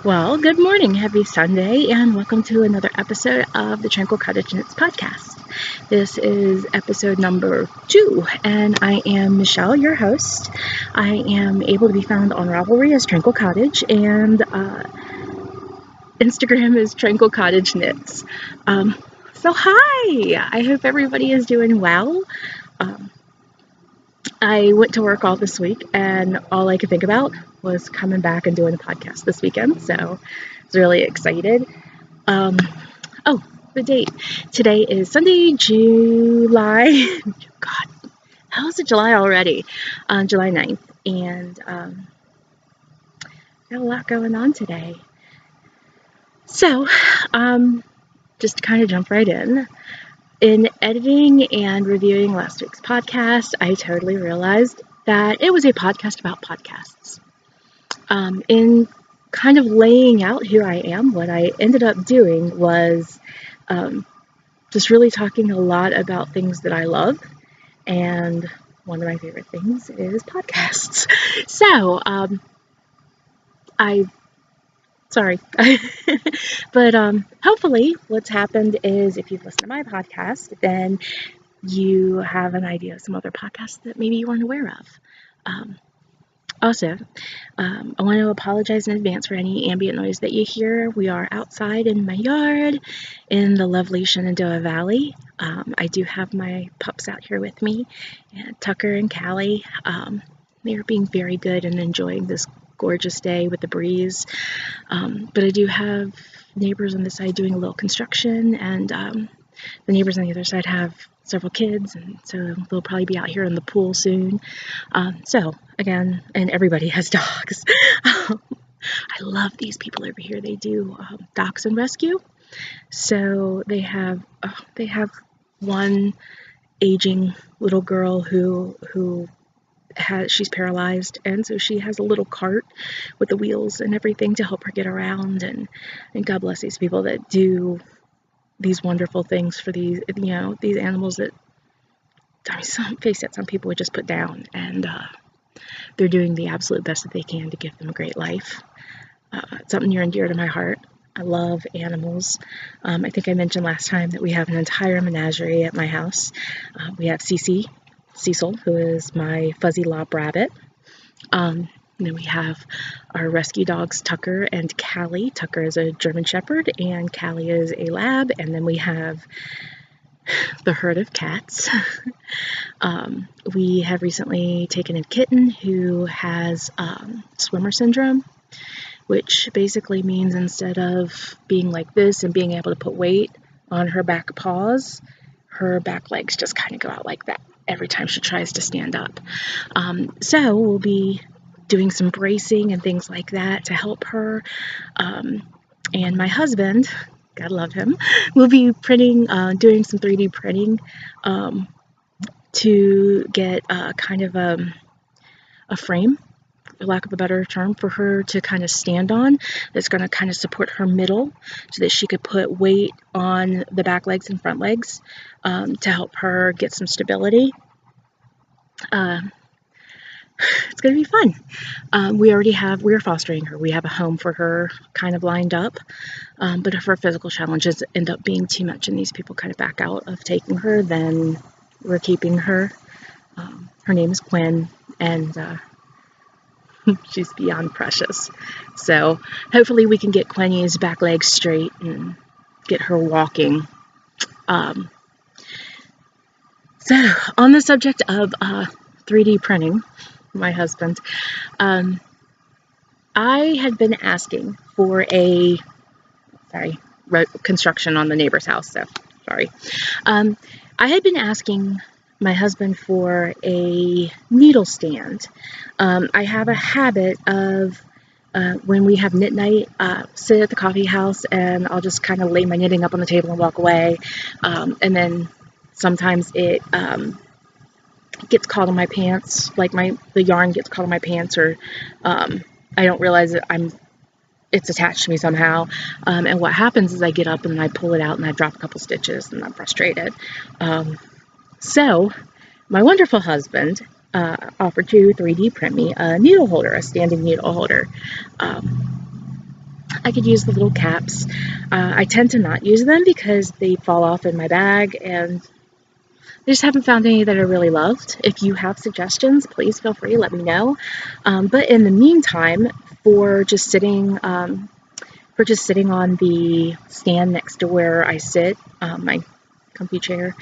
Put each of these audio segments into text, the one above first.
Well, good morning, happy Sunday, and welcome to another episode of the Tranquil Cottage Knits podcast. This is episode number 2, and I am Michelle, your host. I am able to be found on Ravelry as Tranquil Cottage, and Instagram is Tranquil Cottage Knits. So hi! I hope everybody is doing well. I went to work all this week, and all I could think about was coming back and doing a podcast this weekend, so I was really excited. The date. Today is Sunday, July, God, how is it July already? July 9th, and got a lot going on today. So, just to kind of jump right in editing and reviewing last week's podcast, I totally realized that it was a podcast about podcasts. In kind of laying out who I am, what I ended up doing was just really talking a lot about things that I love, and one of my favorite things is podcasts. So, sorry, but hopefully what's happened is if you've listened to my podcast, then you have an idea of some other podcasts that maybe you weren't aware of. Also, I want to apologize in advance for any ambient noise that you hear. We are outside in my yard in the lovely Shenandoah Valley. I do have my pups out here with me, and Tucker and Callie. They are being very good and enjoying this gorgeous day with the breeze. But I do have neighbors on this side doing a little construction, and the neighbors on the other side have several kids, and so they'll probably be out here in the pool soon. So again, and everybody has dogs. I love these people over here. They do dachshund rescue. So they have one aging little girl who she's paralyzed, and so she has a little cart with the wheels and everything to help her get around, and God bless these people that do these wonderful things for these animals that, some people would just put down, and they're doing the absolute best that they can to give them a great life. It's something near and dear to my heart. I love animals. I think I mentioned last time that we have an entire menagerie at my house. We have Cecil, who is my fuzzy lop rabbit. And then we have our rescue dogs, Tucker and Callie. Tucker is a German Shepherd, and Callie is a lab. And then we have the herd of cats. We have recently taken a kitten who has swimmer syndrome, which basically means instead of being like this and being able to put weight on her back paws, her back legs just kind of go out like that every time she tries to stand up. So we'll be doing some bracing and things like that to help her. And my husband, God love him, will be doing some 3D printing to get kind of a frame, for lack of a better term, for her to kind of stand on that's going to kind of support her middle so that she could put weight on the back legs and front legs to help her get some stability. It's going to be fun. We're fostering her. We have a home for her kind of lined up, but if her physical challenges end up being too much and these people kind of back out of taking her, then we're keeping her. Her name is Quinn, and she's beyond precious. So hopefully we can get Quinny's back legs straight and get her walking. So on the subject of 3D printing, my husband, I had been asking for construction on the neighbor's house, so sorry. I had been asking my husband for a needle stand. I have a habit of when we have knit night, sit at the coffee house and I'll just kind of lay my knitting up on the table and walk away, and then sometimes it gets caught on my pants, like the yarn gets caught on my pants, or I don't realize that it's attached to me somehow, and what happens is I get up and I pull it out and I drop a couple stitches and I'm frustrated. So my wonderful husband offered to 3D print me a needle holder, a standing needle holder. I could use the little caps. I tend to not use them because they fall off in my bag, and I just haven't found any that I really loved. If you have suggestions, please feel free, let me know. But in the meantime, for just sitting on the stand next to where I sit, my comfy chair,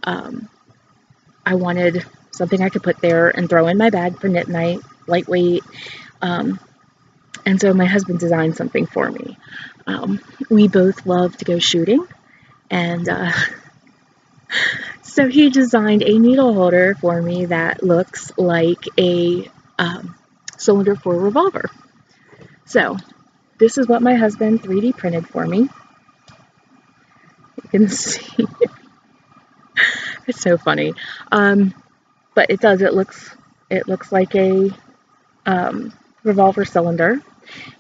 I wanted something I could put there and throw in my bag for knit night, lightweight. And so my husband designed something for me. We both love to go shooting, and so he designed a needle holder for me that looks like a cylinder for a revolver. So this is what my husband 3D printed for me. You can see. It's so funny. But it does. It looks like a revolver cylinder.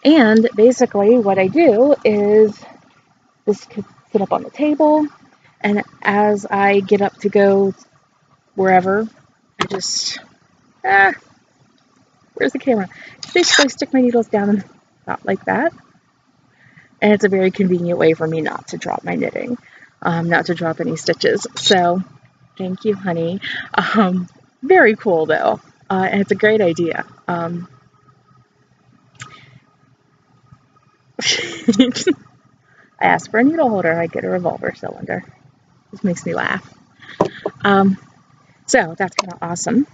And basically what I do is this could sit up on the table, and as I get up to go wherever, I just, where's the camera? Basically stick my needles down and about like that. And it's a very convenient way for me not to drop my knitting, not to drop any stitches. So thank you, honey. Very cool though, and it's a great idea. I asked for a needle holder, I get a revolver cylinder. This makes me laugh. So that's kind of awesome.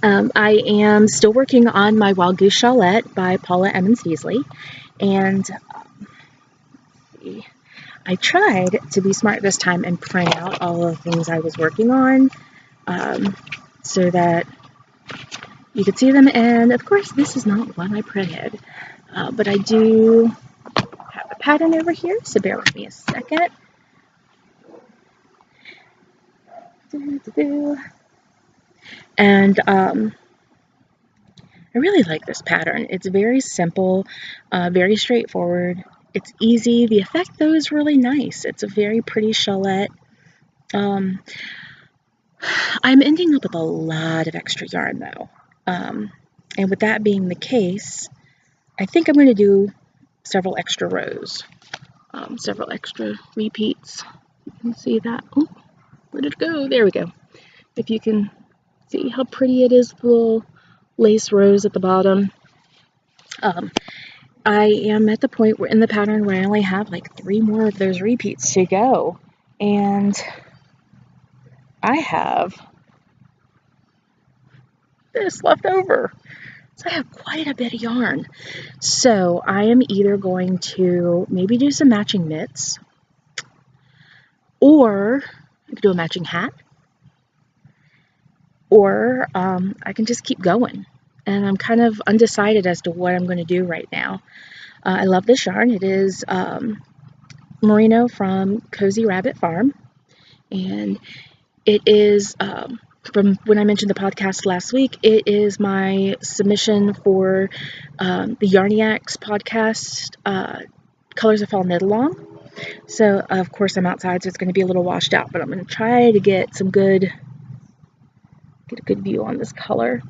I am still working on my Wild Goose Shawlette by Paula Emmons-Heasley, and I tried to be smart this time and print out all the things I was working on, so that you could see them. And of course, this is not one I printed, but I do have a pattern over here, so bear with me a second. And I really like this pattern. It's very simple, very straightforward. It's easy. The effect, though, is really nice. It's a very pretty shawlette. I'm ending up with a lot of extra yarn, though. And with that being the case, I think I'm going to do several extra rows, several extra repeats. You can see that. Oh, where did it go? There we go. If you can see how pretty it is, the little lace rows at the bottom. I am at the point where in the pattern where I only have like 3 more of those repeats to go, and I have this left over. So I have quite a bit of yarn. So I am either going to maybe do some matching knits, or I could do a matching hat, or I can just keep going. And I'm kind of undecided as to what I'm going to do right now. I love this yarn. It is merino from Cozy Rabbit Farm, and it is from when I mentioned the podcast last week. It is my submission for the Yarniacs podcast, Colors of Fall Knit Along. So of course I'm outside, so it's going to be a little washed out, but I'm going to try to get a good view on this color.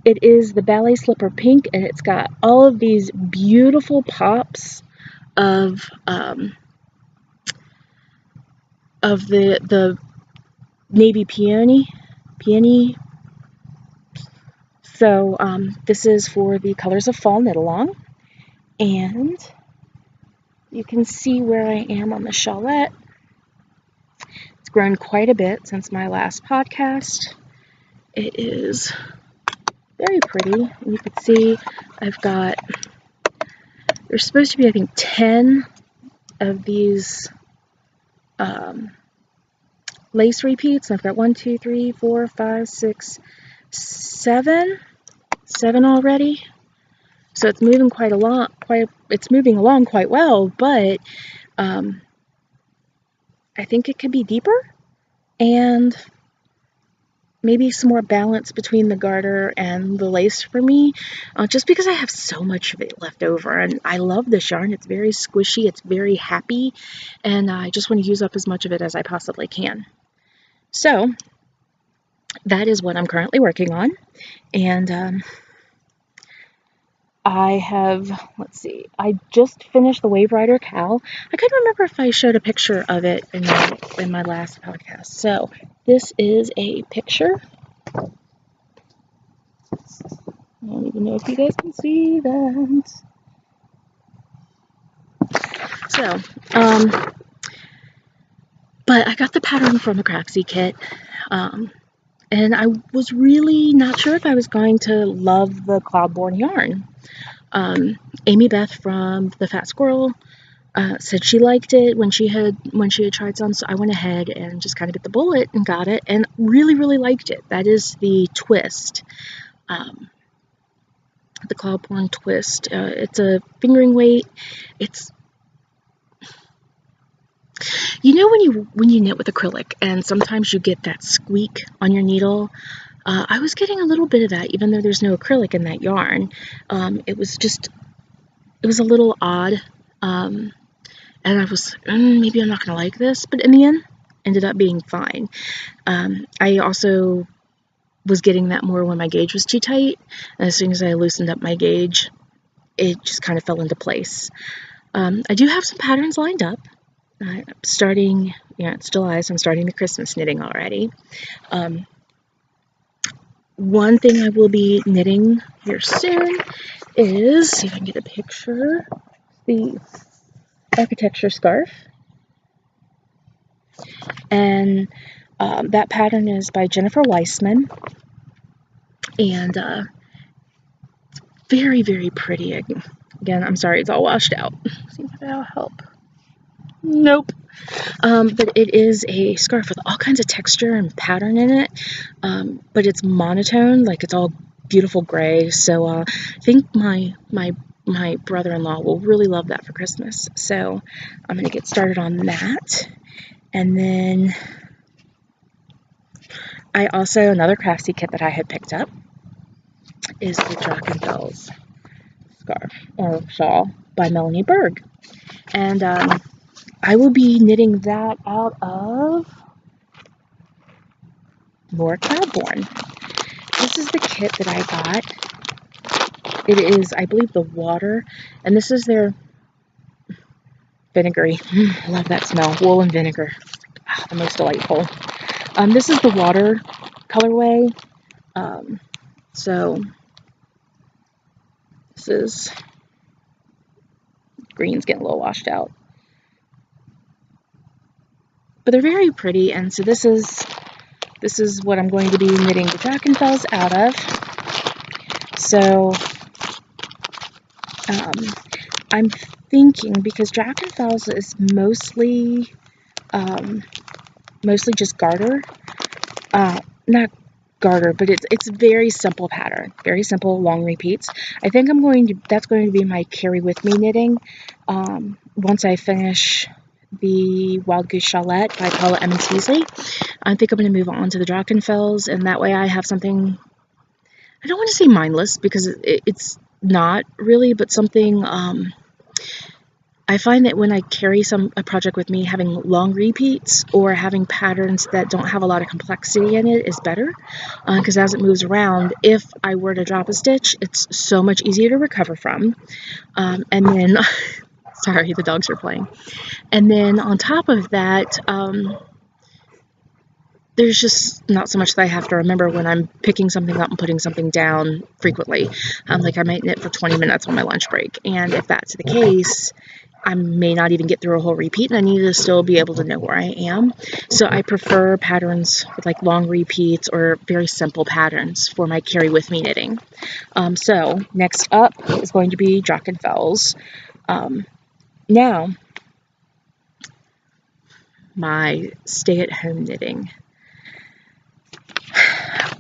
It is the Ballet Slipper Pink, and it's got all of these beautiful pops of the navy peony. So this is for the Colors of Fall Knit Along, and you can see where I am on the shawlette. It's grown quite a bit since my last podcast. It is very pretty, and you can see I've got, there's supposed to be I think 10 of these lace repeats. I've got 1, 2, 3, 4, 5, 6, 7 already. So it's moving it's moving along quite well, but I think it could be deeper, and maybe some more balance between the garter and the lace for me, just because I have so much of it left over, and I love this yarn. It's very squishy, it's very happy, and I just want to use up as much of it as I possibly can. So that is what I'm currently working on, and I have, let's see, I just finished the Wave Rider Cal. I couldn't remember if I showed a picture of it in my last podcast. So this is a picture. I don't even know if you guys can see that. So, but I got the pattern from a Craxi kit. And I was really not sure if I was going to love the Cloudborne yarn. Amy Beth from the Fat Squirrel said she liked it when she had tried some, so I went ahead and just kind of bit the bullet and got it, and really liked it. That is the twist, the Cloudborne twist. It's a fingering weight. It's, you know, when you knit with acrylic and sometimes you get that squeak on your needle. I was getting a little bit of that, even though there's no acrylic in that yarn. It was a little odd. And I was, maybe I'm not going to like this, but in the end, ended up being fine. I also was getting that more when my gauge was too tight, and as soon as I loosened up my gauge, it just kind of fell into place. I do have some patterns lined up. I'm starting, it's July, so I'm starting the Christmas knitting already. One thing I will be knitting here soon is, see if I can get a picture, the architecture scarf. And that pattern is by Jennifer Weissman, and very pretty. Again, I'm sorry, it's all washed out. See if that'll help. Nope. But it is a scarf with all kinds of texture and pattern in it, but it's monotone, like it's all beautiful gray. So I think my brother-in-law will really love that for Christmas. So I'm going to get started on that. And then I also, another Craftsy kit that I had picked up is the Drachenfels scarf or shawl by Melanie Berg. And I will be knitting that out of Laura Cloudborne. This is the kit that I got. It is, I believe, the water, and this is their vinegary. I love that smell. Wool and vinegar. The most delightful. This is the water colorway. So this is, green's getting a little washed out. But they're very pretty, and so this is what I'm going to be knitting the Drachenfels out of. So I'm thinking, because Drachenfels is mostly just garter, not garter, but it's very simple pattern, very simple long repeats. I think that's going to be my carry with me knitting once I finish the Wild Goose Shawlette by Paula Emmons Heasley. I think I'm going to move on to the Drachenfels, and that way I have something, I don't want to say mindless, because it's not really, but something, I find that when I carry a project with me, having long repeats or having patterns that don't have a lot of complexity in it is better, because as it moves around, if I were to drop a stitch, it's so much easier to recover from. And then, sorry, the dogs are playing. And then on top of that, there's just not so much that I have to remember when I'm picking something up and putting something down frequently. Like I might knit for 20 minutes on my lunch break, and if that's the case, I may not even get through a whole repeat, and I need to still be able to know where I am. So I prefer patterns with like long repeats or very simple patterns for my carry with me knitting. So next up is going to be Drachenfels. Now, my stay-at-home knitting.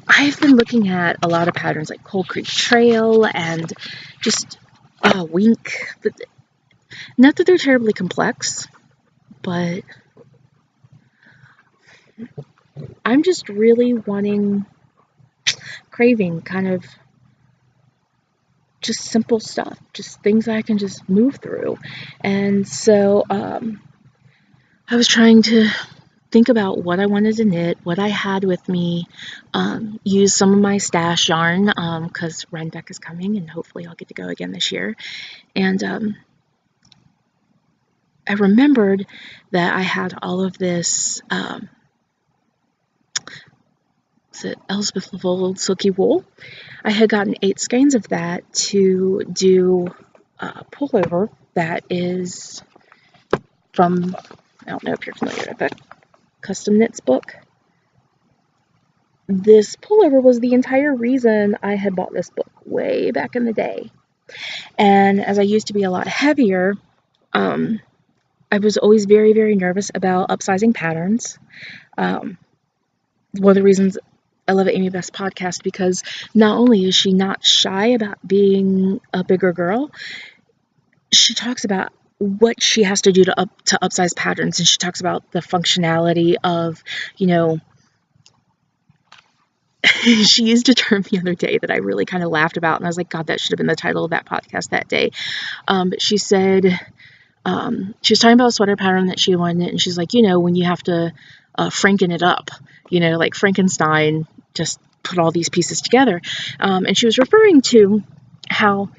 I've been looking at a lot of patterns like Cold Creek Trail and just Wink. But not that they're terribly complex, but I'm just really craving kind of just simple stuff, just things I can just move through. And so I was trying to think about what I wanted to knit, what I had with me, use some of my stash yarn because Rhinebeck is coming and hopefully I'll get to go again this year. And I remembered that I had all of this, is it Elspeth Levold Silky Wool? I had gotten 8 skeins of that to do a pullover that is from, I don't know if you're familiar with the Custom Knits book. This pullover was the entire reason I had bought this book way back in the day. And as I used to be a lot heavier, I was always very, very nervous about upsizing patterns. One of the reasons I love Amy Beth's podcast, because not only is she not shy about being a bigger girl, she talks about what she has to do to upsize patterns, and she talks about the functionality of, you know, she used a term the other day that I really kind of laughed about, and I was like, God, that should have been the title of that podcast that day. But she said, she was talking about a sweater pattern that she wanted, and she's like, you know, when you have to Franken it up, you know, like Frankenstein just put all these pieces together. And she was referring to how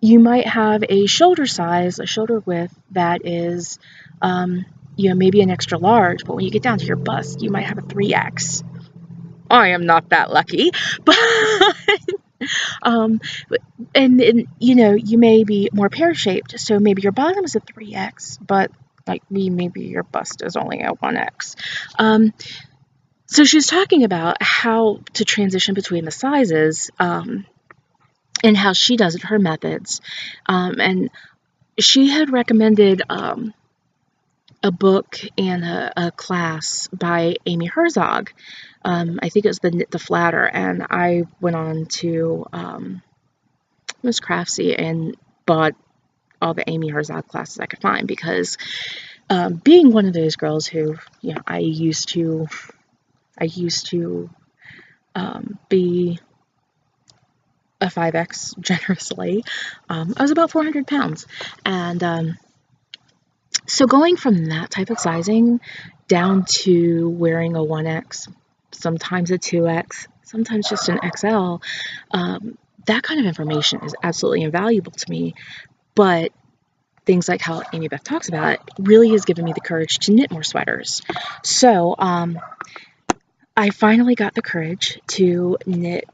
you might have a shoulder size, a shoulder width that is, you know, maybe an extra large, but when you get down to your bust, you might have a 3X. I am not that lucky, but and you know, you may be more pear-shaped, so maybe your bottom is a 3X, but like me, maybe your bust is only a 1X. So she's talking about how to transition between the sizes, and how she does it, her methods, and she had recommended a book and a class by Amy Herzog. I think it was the Knit to Flatter, and I went on to Miss Craftsy and bought all the Amy Herzog classes I could find, because being one of those girls who, you know, I used to be a 5X generously. I was about 400 pounds, and so going from that type of sizing down to wearing a 1X, sometimes a 2X, sometimes just an XL, that kind of information is absolutely invaluable to me. But things like how Amy Beth talks about it really has given me the courage to knit more sweaters. So I finally got the courage to knit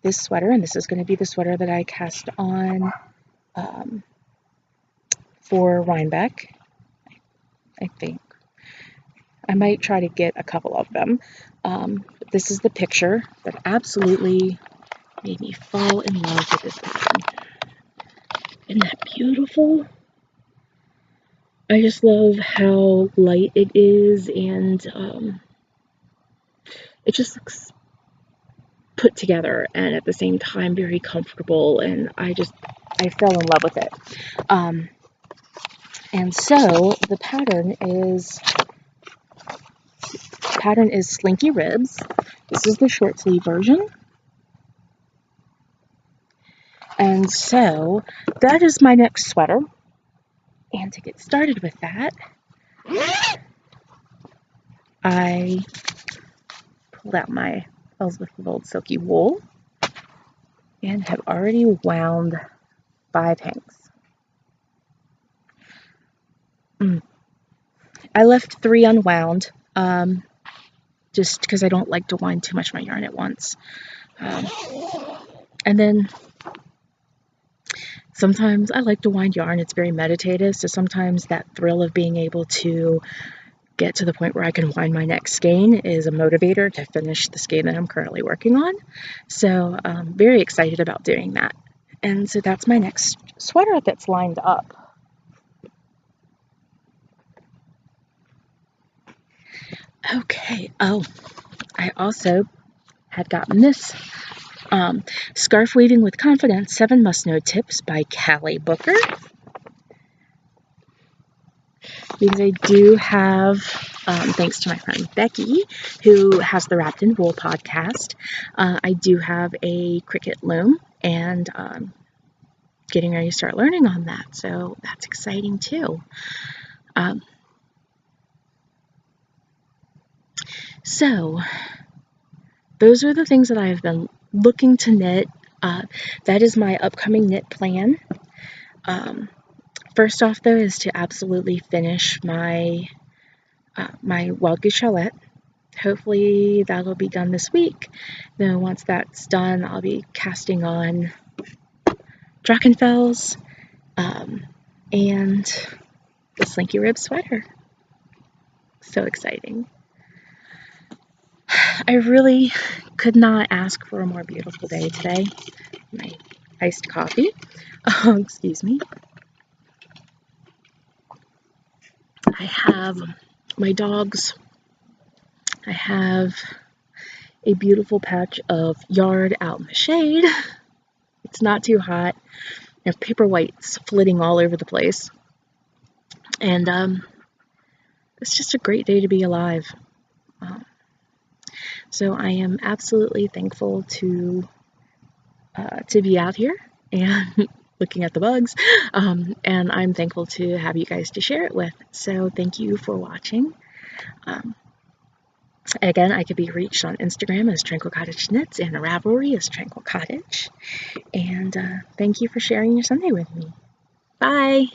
this sweater, and this is going to be the sweater that I cast on for Rhinebeck, I think. I might try to get a couple of them. This is the picture that absolutely made me fall in love with this pattern. Isn't that beautiful? I just love how light it is, and it just looks put together and at the same time very comfortable, and I fell in love with it. And so the pattern is Slinky Ribs. This is the short sleeve version. And so that is my next sweater. And to get started with that, I pulled out my Elspeth Levold Silky Wool and have already wound 5 hanks. I left 3 unwound, just because I don't like to wind too much of my yarn at once. And then sometimes I like to wind yarn. It's very meditative, so sometimes that thrill of being able to get to the point where I can wind my next skein is a motivator to finish the skein that I'm currently working on. So I'm very excited about doing that. And so that's my next sweater that's lined up. Okay, oh, I also had gotten this Scarf Weaving with Confidence 7 Must-Know Tips by Callie Booker. Because I do have, thanks to my friend Becky, who has the Wrapped in Wool podcast, I do have a Cricut loom, and getting ready to start learning on that, so that's exciting too. So those are the things that I've been looking to knit. That is my upcoming knit plan. First off, though, is to absolutely finish my Wild Goose Shallot. Hopefully that'll be done this week. Then once that's done, I'll be casting on Drachenfels and the Slinky Rib sweater. So exciting. I really could not ask for a more beautiful day today. My iced coffee. Oh, excuse me. I have my dogs. I have a beautiful patch of yard out in the shade. It's not too hot. I have paper whites flitting all over the place. And it's just a great day to be alive. So I am absolutely thankful to be out here and looking at the bugs. And I'm thankful to have you guys to share it with. So thank you for watching. Again, I could be reached on Instagram as Tranquil Cottage Knits and the Ravelry as Tranquil Cottage. And thank you for sharing your Sunday with me. Bye!